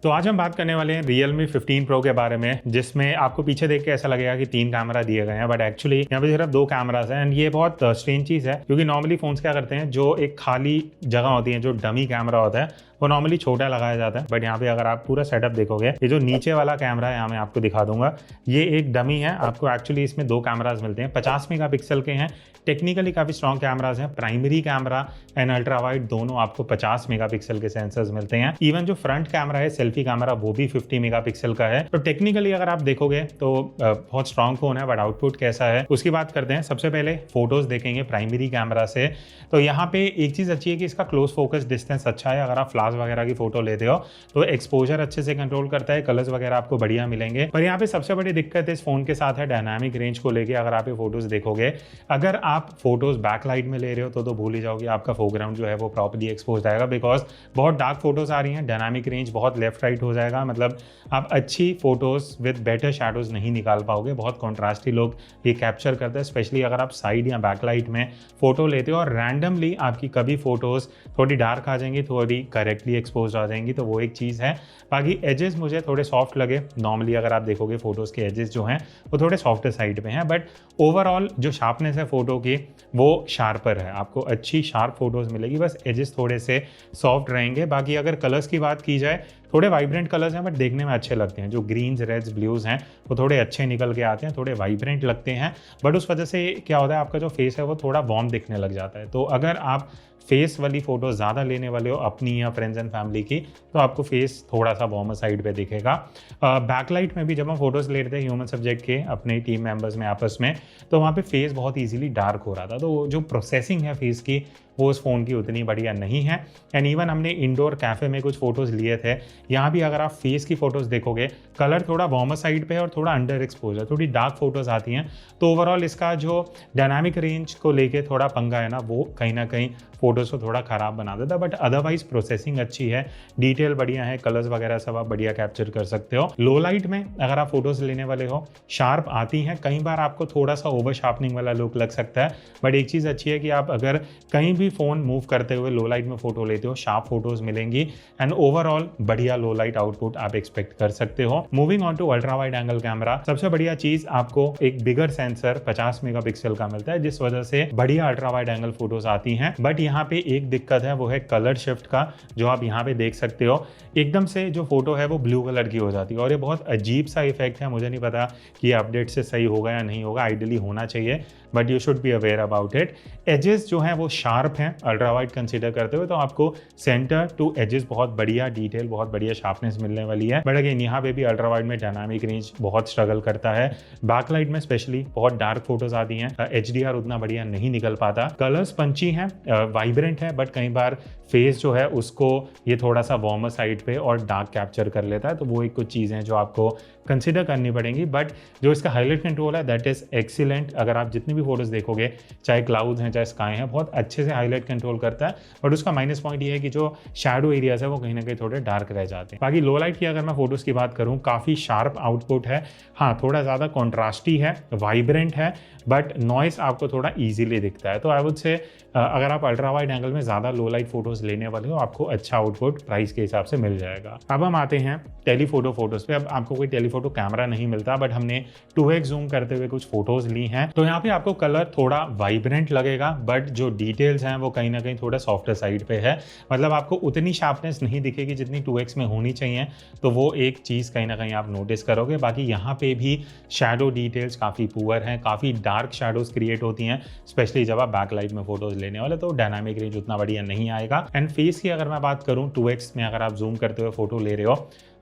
तो आज हम बात करने वाले हैं Realme 15 Pro के बारे में, जिसमें आपको पीछे देख के ऐसा लगेगा कि 3 कैमरा दिए गए हैं, बट एक्चुअली यहाँ पे सिर्फ 2 कैमरास हैं। एंड ये बहुत स्ट्रेंज चीज़ है क्योंकि नॉर्मली फोन्स क्या करते हैं, जो एक खाली जगह होती है, जो डमी कैमरा होता है वो नॉर्मली छोटा लगाया जाता है। बट यहाँ पे अगर आप पूरा सेटअप देखोगे, ये जो नीचे वाला कैमरा है यहाँ मैं आपको दिखा दूंगा, ये एक डमी है। आपको एक्चुअली इसमें 2 कैमरास मिलते हैं, 50 मेगापिक्सल के हैं। टेक्निकली काफ़ी स्ट्रॉन्ग कैमरास हैं। Primary camera and ultra wide दोनों आपको 50 मेगापिक्सल के सेंसर्स मिलते हैं। इवन जो फ्रंट कैमरा है, सेल्फी कैमरा, वो भी 50 मेगापिक्सल का है। तो टेक्निकली अगर आप देखोगे तो बहुत स्ट्रॉन्ग फोन है, बट आउटपुट कैसा है उसकी बात करते हैं। सबसे पहले फोटोज देखेंगे प्राइमरी कैमरा से। तो यहाँ पे एक चीज़ अच्छी है कि इसका क्लोज फोकस डिस्टेंस अच्छा है। अगर आप फ्लैश वगैरह की फोटो लेते हो तो एक्सपोजर अच्छे से कंट्रोल करता है, कलर्स वगैरह आपको बढ़िया मिलेंगे। पर यहाँ पे सबसे बड़ी दिक्कत इस फोन के साथ है डायनामिक रेंज को लेके। अगर आप ये फोटोज देखोगे, अगर आप फोटोज बैकलाइट में ले रहे हो तो भूल ही जाओगे, आपका फोरग्राउंड जो है वो प्रॉपर्ली एक्सपोज आएगा, बिकॉज बहुत डार्क फोटोज आ रही हैं। डायनामिक रेंज बहुत लेफ्ट राइट हो जाएगा, मतलब आप अच्छी फोटोज विद बेटर शैडोज नहीं निकाल पाओगे। बहुत कॉन्ट्रास्टी लोग ये कैप्चर करते हैं, स्पेशली अगर आप साइड या बैकलाइट में फोटो लेते हो और रैंडमली आपकी कभी फोटोज थोड़ी डार्क आ जाएंगी, थोड़ी करेक्टली एक्सपोज आ जाएंगी, तो वो एक चीज़ है। बाकी एजेस मुझे थोड़े सॉफ्ट लगे। नॉर्मली अगर आप देखोगे फोटोज के एजेस जो हैं वो थोड़े सॉफ्ट साइड पे हैं, बट ओवरऑल जो शार्पनेस है फोटो की वो शार्पर है। आपको अच्छी शार्प फोटोज मिलेगी, बस एजेस थोड़े से सॉफ्ट रहेंगे। बाकी अगर कलर्स की बात की जाए, थोड़े वाइब्रेंट कलर्स हैं बट देखने में अच्छे लगते हैं। जो ग्रीन्स, रेड्स, ब्लूज हैं वो थोड़े अच्छे निकल के आते हैं, थोड़े वाइब्रेंट लगते हैं। बट उस वजह से क्या होता है, आपका जो फेस है वो थोड़ा वार्म दिखने लग जाता है। तो अगर आप फेस वाली फोटो ज़्यादा लेने वाले हो अपनी या फ्रेंड्स एंड फैमिली की, तो आपको फेस थोड़ा सा वार्मर साइड पे दिखेगा। बैकलाइट में भी जब हम फोटोज़ ले रहे थे ह्यूमन सब्जेक्ट के अपने टीम मेंबर्स में आपस में, तो वहाँ पे फेस बहुत इजीली डार्क हो रहा था। तो जो प्रोसेसिंग है फेस की वो उस फ़ोन की उतनी बढ़िया नहीं है। एंड इवन हमने इंडोर कैफ़े में कुछ फ़ोटोज़ लिए थे, यहाँ भी अगर आप फेस की फ़ोटोज़ देखोगे, कलर थोड़ा वार्मर साइड पे है और थोड़ा अंडर एक्सपोजर, थोड़ी डार्क फोटोज़ आती हैं। तो ओवरऑल इसका जो डायनामिक रेंज को लेके थोड़ा पंगा है ना, वो कहीं ना कहीं फ़ोटोज़ को थोड़ा ख़राब बना देता है। बट अदरवाइज प्रोसेसिंग अच्छी है, डिटेल बढ़िया है, कलर्स वगैरह सब आप बढ़िया कैप्चर कर सकते हो। लो लाइट में अगर आप फोटोज़ लेने वाले हो, शार्प आती हैं। कई बार आपको थोड़ा सा ओवर शार्पनिंग वाला लुक लग सकता है, बट एक चीज़ अच्छी है कि आप अगर कहीं भी फ़ोन मूव करते हुए लो लाइट में फोटो लेते हो, शार्प फोटोज मिलेंगी। एंड ओवरऑल बढ़िया लो लाइट आउटपुट आप एक्सपेक्ट कर सकते हो। Moving on to ultra wide angle camera, सबसे बढ़िया चीज आपको एक बिगर सेंसर 50 मेगापिक्सल का मिलता है, जिस वजह से बढ़िया अल्ट्रा वाइड एंगल फोटोज आती हैं। बट यहाँ पे एक दिक्कत है, वो है कलर शिफ्ट का, जो आप यहाँ पे देख सकते हो। एकदम से जो फोटो है वो ब्लू कलर की हो जाती है और ये बहुत अजीब सा इफेक्ट है। मुझे नहीं पता कि अपडेट से सही होगा या नहीं होगा, आइडियली होना चाहिए, but you should be aware about it. Edges जो हैं वो शार्प हैं अल्ट्रा वाइड कंसीडर करते हुए, तो आपको सेंटर टू एजेस बहुत बढ़िया डिटेल, बहुत बढ़िया शार्पनेस मिलने वाली है। बट अगेन यहाँ पे भी अल्ट्रा वाइड में डायनामिक रेंज बहुत स्ट्रगल करता है। बैकलाइट में स्पेशली बहुत डार्क फोटोज आती हैं, HDR उतना बढ़िया नहीं निकल पाता। कलर्स पंची हैं, वाइब्रेंट है, बट कई बार फेस जो है उसको ये थोड़ा सा वार्मर साइड पे और डार्क कैप्चर कर लेता है। तो वो एक कुछ चीज़ें हैं जो आपको कंसिडर करनी पड़ेंगी। बट जो इसका हाईलाइट कंट्रोल है दैट इज एक्सीलेंट। अगर आप जितनी भी फोटोज देखोगे, चाहे क्लाउड्स हैं चाहे स्काई हैं, बहुत अच्छे से हाईलाइट कंट्रोल करता है। बट उसका माइनस पॉइंट ये है कि जो शैडो एरियाज है वो कहीं ना कहीं थोड़े डार्क रह जाते हैं। बाकी लो लाइट की अगर मैं फोटोज की बात करूँ, काफ़ी शार्प आउटपुट है। हाँ, थोड़ा ज़्यादा कॉन्ट्रास्टी है, वाइब्रेंट है, बट नॉइस आपको थोड़ा ईजिली दिखता है। तो आई वुड से अगर आप अल्ट्रा वाइड एंगल में ज़्यादा लो लाइट फोटोज लेने वाले हो, आपको अच्छा आउटपुट प्राइस के हिसाब से मिल जाएगा। अब हम आते हैं टेलीफोटो फोटोज पे। अब आपको कोई टेलीफोटो कैमरा नहीं मिलता, बट हमने 2x जूम करते हुए कुछ फोटोज ली हैं। तो यहाँ पे आपको कलर थोड़ा वाइब्रेंट लगेगा, बट जो डिटेल्स हैं वो कहीं ना कहीं थोड़ा सॉफ्टर साइड पे है। मतलब आपको उतनी शार्पनेस नहीं दिखेगी जितनी 2x में होनी चाहिए। तो वो एक चीज़ कहीं ना कहीं आप नोटिस करोगे। बाकी यहाँ पे भी शैडो डिटेल्स काफ़ी पुअर हैं, काफ़ी डार्क शैडोज क्रिएट होती हैं, स्पेशली जब आप बैकलाइट में फोटोज लेने वाले, तो डायनामिक रेंज उतना बढ़िया नहीं आएगा। एंड फेस की अगर मैं बात करूँ, 2x में अगर आप जूम करते हुए फोटो ले रहे हो,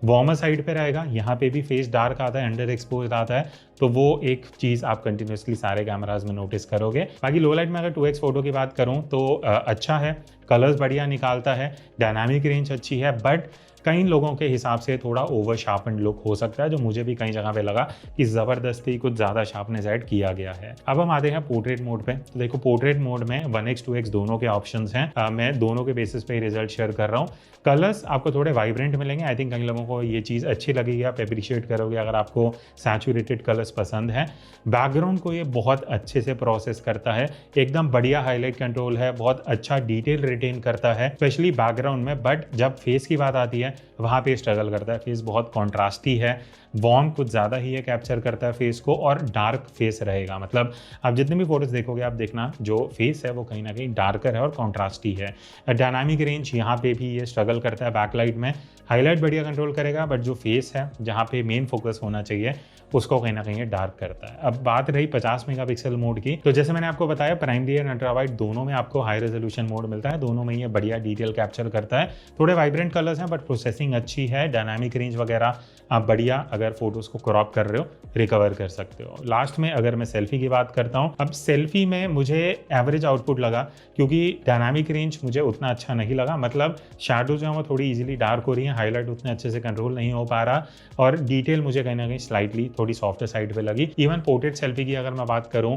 वार्मर साइड पे रहेगा। यहाँ पे भी फेस डार्क आता है, अंडर एक्सपोज आता है, तो वो एक चीज़ आप कंटिन्यूसली सारे कैमराज में नोटिस करोगे। बाकी लो लाइट में अगर 2x फोटो की बात करूँ तो अच्छा है, कलर्स बढ़िया निकालता है, डायनामिक रेंज अच्छी है, बट कई लोगों के हिसाब से थोड़ा ओवर शार्पन लुक हो सकता है, जो मुझे भी कई जगह पे लगा कि ज़बरदस्ती कुछ ज़्यादा शार्पनेस ऐड किया गया है। अब हम आते हैं पोर्ट्रेट मोड पे। तो देखो, पोर्ट्रेट मोड में 1x 2x दोनों के ऑप्शंस हैं। मैं दोनों के बेसिस पे रिजल्ट शेयर कर रहा हूँ। कलर्स आपको थोड़े वाइब्रेंट मिलेंगे। आई थिंक कई लोगों को ये चीज़ अच्छी लगेगी, आप अप्रिशिएट करोगे अगर आपको सैचुरेटेड कलर्स पसंद है। बैकग्राउंड को ये बहुत अच्छे से प्रोसेस करता है, एकदम बढ़िया हाईलाइट कंट्रोल है, बहुत अच्छा डिटेल रिटेन करता है स्पेशली बैकग्राउंड में। बट जब फेस की बात आती है वहाँ पे स्ट्रगल करता है। फेस बहुत कॉन्ट्रास्टी है, वार्म कुछ ज़्यादा ही है, कैप्चर करता है फेस को, और डार्क फेस रहेगा। मतलब आप जितने भी फोटोज देखोगे आप देखना जो फेस है वो कहीं ना कहीं डार्कर है और कॉन्ट्रास्टी है। डायनामिक रेंज यहाँ पे भी ये स्ट्रगल करता है। बैकलाइट में हाईलाइट बढ़िया कंट्रोल करेगा, बट जो फेस है जहाँ पे मेन फोकस होना चाहिए उसको कहीं ना कहीं डार्क करता है। अब बात रही 50 मेगापिक्सल मोड की, तो जैसे मैंने आपको बताया प्राइमरी एंड अल्ट्रा वाइड दोनों में आपको हाई रेजोल्यूशन मोड मिलता है, दोनों में ये बढ़िया डिटेल कैप्चर करता है। थोड़े वाइब्रेंट कलर्स हैं बट प्रोसेसिंग अच्छी है। डायनामिक रेंज वगैरह आप बढ़िया अगर फोटोज को क्रॉप कर रहे हो रिकवर कर सकते हो। लास्ट में अगर मैं सेल्फी की बात करता हूँ, अब सेल्फी में मुझे एवरेज आउटपुट लगा, क्योंकि डायनामिक रेंज मुझे उतना अच्छा नहीं लगा। मतलब शैडो जो है वो थोड़ी इजीली डार्क हो रही है, हाईलाइट उतने अच्छे से कंट्रोल नहीं हो पा रहा, और डिटेल मुझे कहीं ना कहीं स्लाइटली थोड़ी सॉफ्टर साइड पे लगी। इवन पोर्ट्रेट सेल्फी की अगर मैं बात करूँ,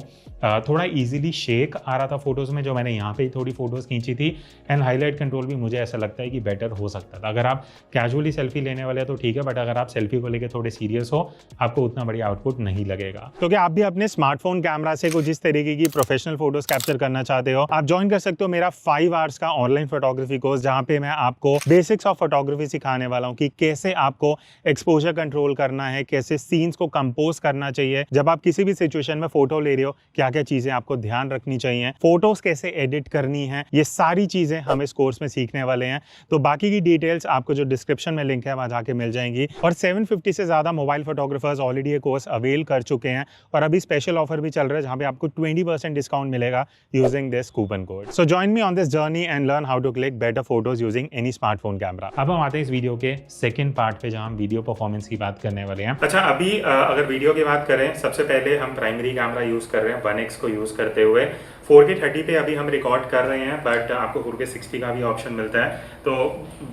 थोड़ा इजीली शेक आ रहा था फोटोज में, जो मैंने यहाँ पे थोड़ी फोटोज खींची थी। एंड हाईलाइट कंट्रोल भी मुझे ऐसा लगता है कि बेटर हो सकता था। अगर आप कैजुअली सेल्फी लेने वाले तो ठीक है, बट अगर आप सेल्फी को लेकर थोड़े सीरियस हो आपको उतना बढ़िया आउटपुट नहीं लगेगा। तो क्या आप भी अपने स्मार्टफोन कैमरा से कुछ इस तरीके की प्रोफेशनल फोटोज कैप्चर करना चाहते हो, आप ज्वाइन कर सकते हो मेरा 5 आवर्स का ऑनलाइन फोटोग्राफी कोर्स, जहां पे मैं आपको बेसिक्स ऑफ फोटोग्राफी सिखाने वाला हूं कि कैसे आपको एक्सपोजर कंट्रोल करना है, कैसे सीन्स को कंपोज करना चाहिए, जब आप किसी भी सिचुएशन में फोटो ले रहे हो क्या क्या चीजें आपको ध्यान रखनी चाहिए, फोटोज कैसे एडिट करनी है, ये सारी चीजें हम इस कोर्स में सीखने वाले हैं। तो बाकी की डिटेल्स आपको जो डिस्क्रिप्शन में लिंक है वहां जाके मिल जाएंगी। और 750 से ज्यादा मोबाइल फोटोग्राफर्स ऑलरेडी ये कोर्स अवेल कर चुके हैं, और अभी स्पेशल ऑफर भी चल रहा है जहां पे आपको 20% डिस्काउंट मिलेगा using this coupon code. So join me on this journey and learn how to click better photos using any smartphone camera. अब हम आते हैं इस वीडियो के सेकंड पार्ट पे, जहां हम वीडियो परफॉर्मेंस की बात करने वाले हैं। अच्छा, अभी अगर वीडियो की बात करें, सबसे पहले हम प्राइमरी कैमरा यूज कर रहे हैं 1x को यूज करते हुए। 4K 30 पे अभी हम रिकॉर्ड कर रहे हैं, बट आपको 4K 60 का भी ऑप्शन मिलता है। तो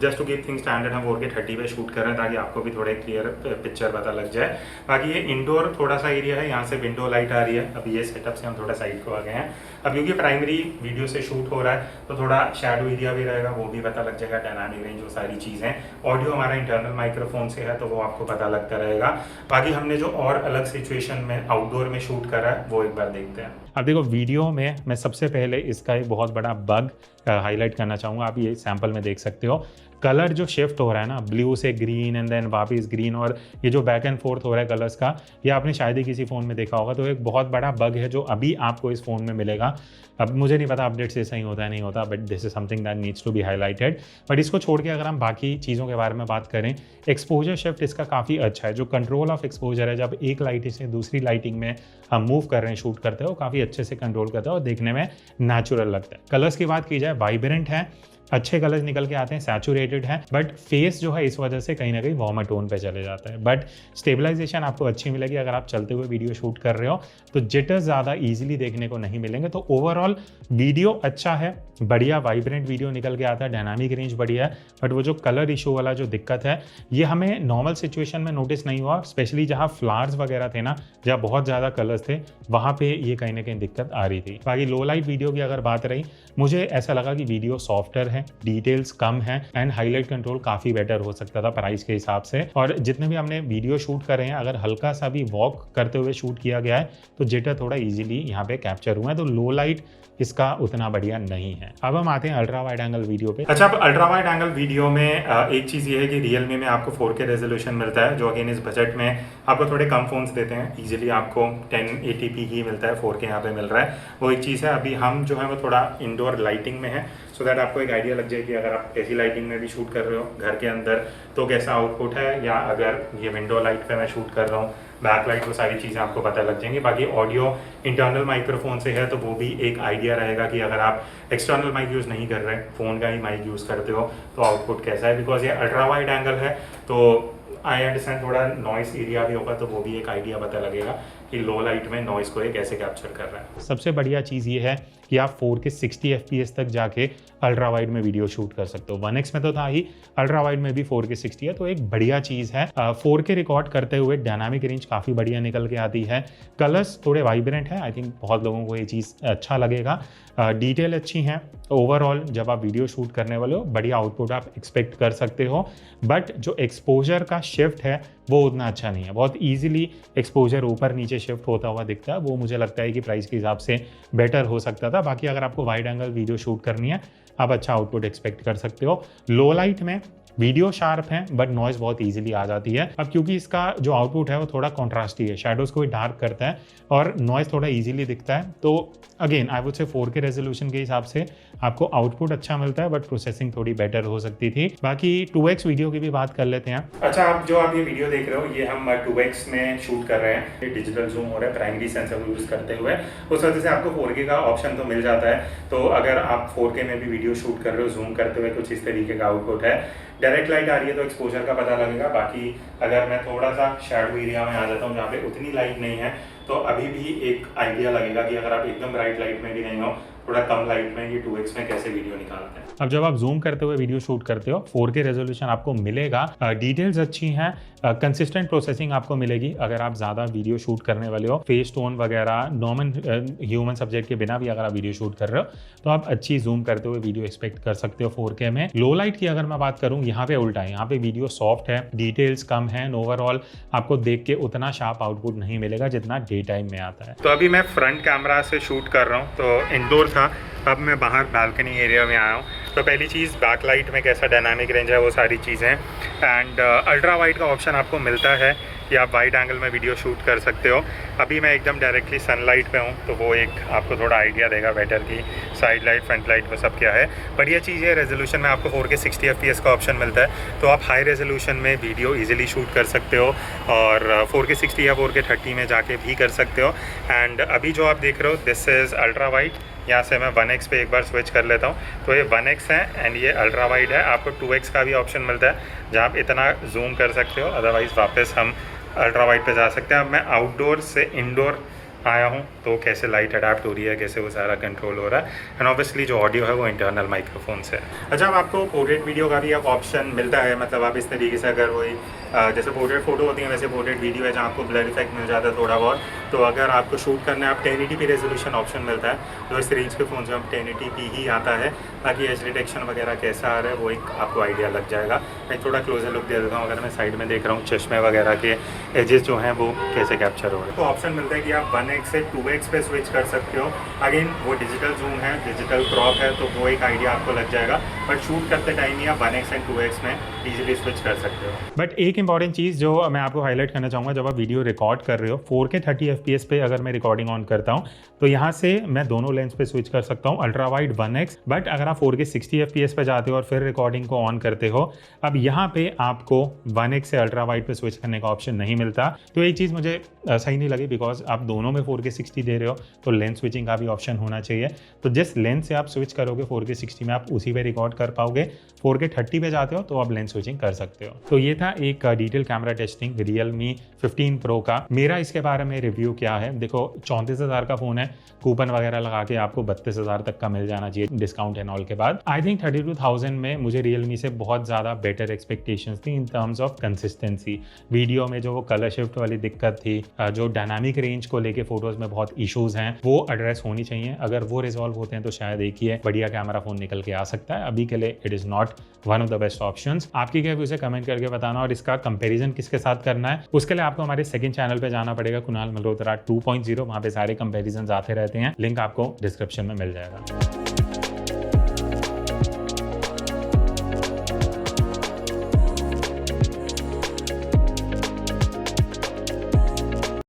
just to keep things standard हम 4K 30 पे शूट कर रहे हैं ताकि आपको भी थोड़े क्लियर पिक्चर पता लग जाए। बाकी ये इंडोर थोड़ा सा एरिया है, यहाँ से विंडो लाइट आ रही है। अब ये सेटअप से हम थोड़ा साइड को आ गए हैं। अब क्योंकि प्राइमरी वीडियो से शूट हो रहा है तो थोड़ा शैडो एरिया भी रहेगा, वो भी पता लग जाएगा, डायनामिक रेंज, वो सारी चीज़ें। ऑडियो हमारा इंटरनल माइक्रोफोन से है तो वो आपको पता लगता रहेगा। बाकी हमने जो और अलग सिचुएशन में आउटडोर में शूट करा है वो एक बार देखते हैं। अब देखो वीडियो में मैं सबसे पहले इसका एक बहुत बड़ा बग हाईलाइट करना चाहूँगा। आप ये सैंपल में देख सकते हो, कलर जो शिफ्ट हो रहा है ना, ब्लू से ग्रीन एंड देन वापस ग्रीन, और ये जो बैक एंड फोर्थ हो रहा है कलर्स का, ये आपने शायद ही किसी फ़ोन में देखा होगा। तो एक बहुत बड़ा बग है जो अभी आपको इस फ़ोन में मिलेगा। अब मुझे नहीं पता अपडेट से सही होता है नहीं होता, but this is something that needs to be highlighted. But इसको छोड़ के अगर हम बाकी चीज़ों के बारे में बात करें, एक्सपोजर शिफ्ट इसका काफ़ी अच्छा है। जो कंट्रोल ऑफ एक्सपोजर है, जब एक लाइटिंग से दूसरी लाइटिंग में हम मूव कर रहे हैं, शूट करते हो, काफ़ी अच्छे से कंट्रोल करते हो और देखने में नेचुरल लगता है। कलर्स की बात की जाए, वाइब्रेंट है, अच्छे कलर्स निकल के आते हैं, सैचुरेटेड है, बट फेस जो है इस वजह से कहीं ना कहीं वार्मर टोन पे चले जाता है। बट स्टेबलाइजेशन आपको अच्छी मिलेगी अगर आप चलते हुए वीडियो शूट कर रहे हो, तो जिटर्स ज़्यादा इजीली देखने को नहीं मिलेंगे। तो ओवरऑल वीडियो अच्छा है, बढ़िया वाइब्रेंट वीडियो निकल के आता है, डायनामिक रेंज बढ़िया है। बट वो जो कलर इशू वाला जो दिक्कत है, ये हमें नॉर्मल सिचुएशन में नोटिस नहीं हुआ, स्पेशली जहाँ फ्लावर्स वगैरह थे ना, जहाँ बहुत ज़्यादा कलर्स थे, वहाँ पे ये कहीं ना कहीं दिक्कत आ रही थी। बाकी लो लाइट वीडियो की अगर बात रही, मुझे ऐसा लगा कि वीडियो सॉफ्टर है, डिटेल्स कम है, एंड हाईलाइट कंट्रोल काफ़ी बेटर हो सकता था प्राइस के हिसाब से। और जितने भी हमने वीडियो शूट कर रहे हैं, अगर हल्का सा भी वॉक करते हुए शूट किया गया है तो जिटर थोड़ा इजीली यहाँ पे कैप्चर हुआ है। तो लो लाइट इसका उतना बढ़िया नहीं है। अब हम आते हैं अल्ट्रा वाइड एंगल वीडियो पे। अच्छा, अब अल्ट्रा वाइड एंगल वीडियो में एक चीज़ ये है कि रियलमी में आपको 4K रेजोल्यूशन मिलता है, जो अगेन इस बजट में आपको थोड़े कम फोन्स देते हैं। इजीली आपको 1080p ही मिलता है, 4K यहाँ पे मिल रहा है, वो एक चीज़ है। अभी हम जो है वो थोड़ा इंडोर लाइटिंग में है, सो दैट आपको एक आइडिया लग जाए कि अगर आप ऐसी लाइटिंग में भी शूट कर रहे हो घर के अंदर तो कैसा आउटपुट है, या अगर ये विंडो लाइट पे मैं शूट कर रहा हूँ, बैक लाइट, वो सारी चीज़ें आपको पता लग जाएंगी। बाकी ऑडियो इंटरनल माइक्रोफोन से है तो वो भी एक आइडिया रहेगा कि अगर आप एक्सटर्नल माइक यूज़ नहीं कर रहे, फ़ोन का ही माइक यूज़ करते हो, तो आउटपुट कैसा है। बिकॉज ये अल्ट्रा वाइड एंगल है तो आई अंडरस्टैंड थोड़ा नॉइस एरिया भी होगा, तो वो भी एक आइडिया पता लगेगा कि लो लाइट में नॉइस को ये कैसे कैप्चर कर रहा है। सबसे बढ़िया चीज़ ये है कि आप 4K 60 FPS तक जाके अल्ट्रा वाइड में वीडियो शूट कर सकते हो। 1x में तो था ही, अल्ट्रा वाइड में भी 4K 60 है, तो एक बढ़िया चीज़ है। 4K रिकॉर्ड करते हुए डायनामिक रेंज काफ़ी बढ़िया निकल के आती है, कलर्स थोड़े वाइब्रेंट है, आई थिंक बहुत लोगों को ये चीज़ अच्छा लगेगा। डिटेल अच्छी हैं, ओवरऑल जब आप वीडियो शूट करने वाले हो बढ़िया आउटपुट आप एक्सपेक्ट कर सकते हो। बट जो एक्सपोजर का शिफ्ट है वो उतना अच्छा नहीं है, बहुत ईजिली एक्सपोजर ऊपर नीचे शिफ्ट होता हुआ दिखता है, वो मुझे लगता है कि प्राइस के हिसाब से बेटर हो सकता था। बाकी अगर आपको वाइड एंगल वीडियो शूट करनी है, आप अच्छा आउटपुट एक्सपेक्ट कर सकते हो। लो लाइट में वीडियो शार्प है बट नॉइज बहुत ईजिली आ जाती है। अब क्योंकि इसका जो आउटपुट है वो थोड़ा कॉन्ट्रास्टी है, शेडोज को भी डार्क करता है और नॉइज थोड़ा ईजिली दिखता है। तो again I would say 4K resolution के हिसाब से आपको आउटपुट अच्छा मिलता है बट प्रोसेसिंग थोड़ी बेटर हो सकती थी। बाकी 2x वीडियो की भी बात कर लेते हैं। अच्छा, आप ये वीडियो देख रहे हो ये हम 2x में शूट कर रहे हैं। ये डिजिटल जूम हो रहा है प्राइमरी सेंसर को यूज़ करते हुए। उस वजह से आपको 4K का ऑप्शन तो मिल जाता है। तो अगर आप 4K में भी वीडियो शूट कर रहे हो जूम करते हुए, कुछ इस तरीके का आउटपुट है। डायरेक्ट लाइट आ रही है तो एक्सपोजर का पता लगेगा। बाकी अगर मैं थोड़ा सा शैडो एरिया में आ जाता हूँ जहाँ पे उतनी लाइट नहीं है तो अभी भी एक आइडिया लगेगा कि अगर आप एकदम ब्राइट लाइट में भी नहीं हो, थोड़ा कम लाइट में ये 2x में कैसे वीडियो निकालते हैं। अब जब आप जूम करते हुए वीडियो शूट करते हो 4K रेजोल्यूशन आपको मिलेगा, डिटेल्स अच्छी हैं, कंसिस्टेंट प्रोसेसिंग आपको मिलेगी। अगर आप ज़्यादा वीडियो शूट करने वाले हो, फेस टोन वगैरह नॉर्मल ह्यूमन सब्जेक्ट के बिना भी अगर आप वीडियो शूट कर रहे हो तो आप अच्छी जूम करते हुए वीडियो एक्सपेक्ट कर सकते हो 4K में। लो लाइट की अगर मैं बात करूँ, यहाँ पे उल्टा है, यहाँ पे वीडियो सॉफ्ट है, डिटेल्स कम है, ओवरऑल आपको देख के उतना शार्प आउटपुट नहीं मिलेगा जितना डे टाइम में आता है। तो अभी मैं फ्रंट कैमरा से शूट कर रहा हूँ, तो इंडोर था, अब मैं बाहर बालकनी एरिया में आया हूँ। तो पहली चीज़ बैकलाइट में कैसा डायनामिक रेंज है वो सारी चीज़ें, एंड अल्ट्रा वाइड का ऑप्शन आपको मिलता है कि आप वाइड एंगल में वीडियो शूट कर सकते हो। अभी मैं एकदम डायरेक्टली सनलाइट पे हूँ तो वो एक आपको थोड़ा आइडिया देगा बेटर की साइड लाइट फ्रंट लाइट वो सब क्या है। बढ़िया चीज़ है, रेजोल्यूशन में आपको 4K 60 FPS का ऑप्शन मिलता है, तो आप हाई रेजोल्यूशन में वीडियो ईजिली शूट कर सकते हो और 4K 60 या 4K 30 में जाके भी कर सकते हो। एंड अभी जो आप देख रहे हो दिस इज़ अल्ट्रा वाइड। यहाँ से मैं 1x पे एक बार स्विच कर लेता हूँ तो ये 1x है एंड ये अल्ट्रा वाइड है। आपको 2x का भी ऑप्शन मिलता है जहाँ आप इतना जूम कर सकते हो, अदरवाइज़ वापस हम अल्ट्रा वाइड पे जा सकते हैं। अब मैं आउटडोर से इंडोर आया हूँ तो कैसे लाइट अडेप्ट हो रही है, कैसे वो सारा कंट्रोल हो रहा है, एंड ऑब्वियसली जो ऑडियो है वो इंटरनल माइक्रोफोन से। अच्छा, अब आपको पोर्ट्रेट वीडियो का भी एक ऑप्शन मिलता है, मतलब आप इस तरीके से अगर वही जैसे पोर्ट्रेट फोटो होती है वैसे पोर्ट्रेट वीडियो है जहाँ आपको ब्लर इफेक्ट मिल जाता है थोड़ा बहुत। तो अगर आपको शूट करना है, आप 1080p रेजोल्यूशन ऑप्शन मिलता है, तो इस रेंज के फ़ोन से हम 1080p ही आता है, ताकि एज डिटेक्शन वगैरह कैसा आ रहा है वो एक आपको आइडिया लग जाएगा। मैं थोड़ा क्लोजर लुक दे देता हूँ। अगर मैं साइड में देख रहा हूँ चश्मे वगैरह के एजेस जो हैं वो कैसे कैप्चर हो रहे हैं। तो ऑप्शन मिलता है कि आप 1x से 2x पे स्विच कर सकते हो। अगेन वो डिजिटल जूम है, डिजिटल क्रॉप है, तो वो एक आइडिया आपको लग जाएगा, बट शूट करते टाइम ही आप 1x एंड 2x में ईजिली स्विच कर सकते हो। बट एक इंपॉर्टेंट चीज़ जो मैं आपको हाईलाइट करना चाहूँगा, जब आप वीडियो रिकॉर्ड कर रहे हो 4K 30 FPS पे अगर मैं रिकॉर्डिंग ऑन करता हूँ तो यहाँ से मैं दोनों लेंस पे स्विच कर सकता हूँ, अल्ट्रा वाइड 1x। बट अगर आप 4K 60 FPS पे जाते हो और फिर रिकॉर्डिंग को ऑन करते हो, अब यहाँ पे आपको 1x से अल्ट्रा वाइड पे स्विच करने का ऑप्शन नहीं मिलता। तो एक चीज़ मुझे सही नहीं लगी, बिकॉज आप दोनों में 4K 60 दे रहे हो तो लेंस स्विचिंग का भी ऑप्शन होना चाहिए। तो जिस लेंस से आप स्विच करोगे 4K 60 में आप उसी पे रिकॉर्ड कर पाओगे। 4K 30 पे जाते हो तो आप लेंस स्विचिंग कर सकते हो। तो ये था एक detail camera testing Realme 15 Pro का। मेरा इसके बारे में रिव्यू क्या है, देखो 34,000 का फ़ोन है, कूपन वगैरह लगा के आपको 32,000 तक का मिल जाना चाहिए डिस्काउंट एंड ऑल के बाद। आई थिंक 32,000 में मुझे Realme से बहुत ज़्यादा बेटर एक्सपेक्टेशंस थी in terms of consistency. Video में जो वो कलर शिफ्ट वाली दिक्कत थी, जो डायनामिक रेंज को लेके फोटोज़ में बहुत इशूज़ हैं, वो एड्रेस होनी चाहिए। अगर वो रिजॉल्व होते हैं तो शायद एक ही बढ़िया कैमरा फ़ोन निकल के आ सकता है। अभी के लिए it is not one of the best options. आपकी क्या व्यूज़ है कमेंट करके बताना, और इसका कंपैरिजन किसके साथ करना है उसके लिए आपको हमारे सेकंड चैनल पे जाना पड़ेगा, कुणाल मल्होत्रा 2.0। वहाँ पे सारे कंपैरिजन आते रहते हैं, लिंक आपको डिस्क्रिप्शन में मिल जाएगा।